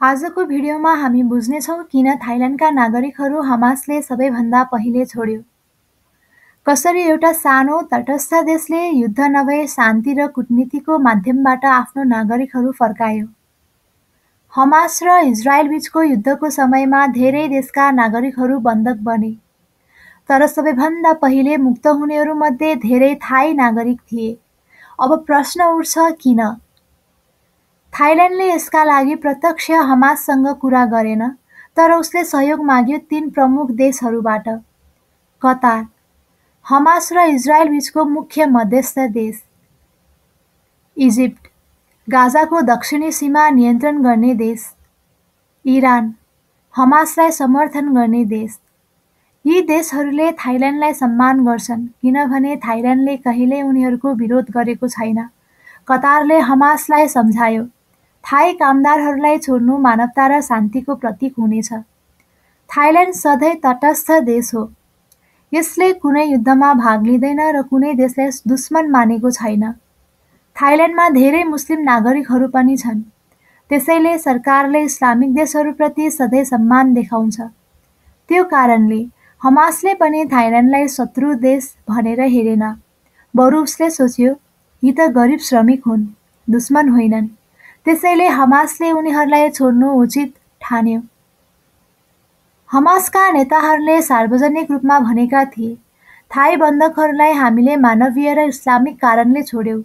आजको भिडियोमा हामी बुझ्नेछौँ किन थाइल्यान्डका नागरिकहरू हमासले सबैभन्दा पहिले छोड्यो। कसरी एउटा सानो तटस्थ देशले युद्ध नभए शान्ति र कूटनीतिको माध्यमबाट आफ्नो नागरिकहरू फर्कायो। हमास र इजरायल बीचको युद्धको समयमा धेरै देशका नागरिकहरू बन्धक बने, तर सबैभन्दा पहिले मुक्त हुनेहरूमध्ये धेरै थाई नागरिक थिए। अब प्रश्न उठ्छ, किन? थाइल्यान्डले यसका लागि प्रत्यक्ष हमाससँग कुरा गरेन, तर उसले सहयोग माग्यो 3 प्रमुख देशहरूबाट। कतार, हमास र इजरायल बीचको मुख्य मध्यस्थ देश। इजिप्ट, गाजाको दक्षिणी सीमा नियन्त्रण गर्ने देश। इरान, हमासलाई समर्थन गर्ने देश। यी देशहरूले थाइल्यान्डलाई सम्मान गर्छन् किनभने थाइल्यान्डले कहिल्यै उनीहरूको विरोध गरेको छैन। कतारले हमासलाई सम्झायो, थाई कामदारहरूलाई छोड्नु मानवता र शान्तिको प्रतीक हुनेछ। थाइल्यान्ड सधैँ तटस्थ देश हो। यसले कुनै युद्धमा भाग लिँदैन र कुनै देशलाई दुश्मन मानेको छैन। थाइल्यान्डमा धेरै मुस्लिम नागरिकहरू पनि छन्, त्यसैले सरकारले इस्लामिक देशहरूप्रति सधैँ सम्मान देखाउँछ। त्यो कारणले हमासले पनि थाइल्यान्डलाई शत्रु देश भनेर हेरेन, बरु उसले सोच्यो, यी त गरिब श्रमिक हुन्, दुश्मन होइनन्। त्यसैले हमासले उनीहरूलाई छोड्नु उचित ठान्यो। हमासका नेताहरूले सार्वजनिक रूपमा भनेका थिए, थाई बन्धकहरूलाई हामीले मानवीय र इस्लामिक कारणले छोड्यौँ।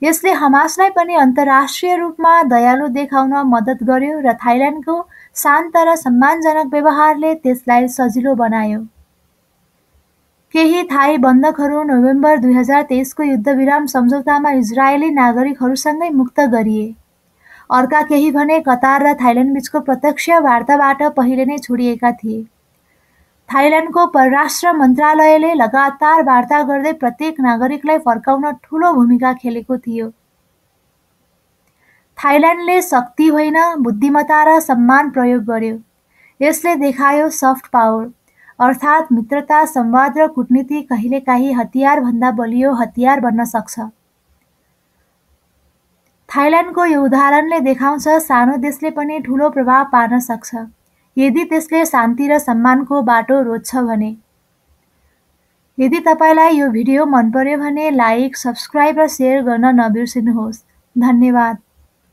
यसले हमासलाई पनि अन्तर्राष्ट्रिय रूपमा दयालु देखाउन मद्दत गर्यो र थाइल्यान्डको शान्त र सम्मानजनक व्यवहारले त्यसलाई सजिलो बनायो। केही थाई बन्धकहरू नोभेम्बर 2023 को युद्धविराम सम्झौतामा इजरायली नागरिकहरूसँगै मुक्त गरिए। अर्का केही भने कतार र थाइल्यान्ड बीचको प्रत्यक्ष वार्ताबाट पहिले नै छोडिएका थिए। थाइल्यान्डको परराष्ट्र मन्त्रालयले लगातार वार्ता गर्दै प्रत्येक नागरिकलाई फर्काउन ठूलो भूमिका खेलेको थियो। थाइल्यान्डले शक्ति होइन, बुद्धिमत्ता र सम्मान प्रयोग गर्यो। यसले देखायो सफ्ट पावर, अर्थात् मित्रता, संवाद र कूटनीति कहिलेकाहीँ हतियारभन्दा बलियो हतियार बन्न सक्छ। थाइल्यान्डको यो उदाहरणले देखाउँछ सानो देशले पनि ठूलो प्रभाव पार्न सक्छ, यदि त्यसले शान्ति र सम्मानको बाटो रोज्छ भने। यदि तपाईलाई यो भिडियो मन पर्यो भने लाइक, सब्स्क्राइब र शेयर गर्न नबिर्सनुहोस्। धन्यवाद।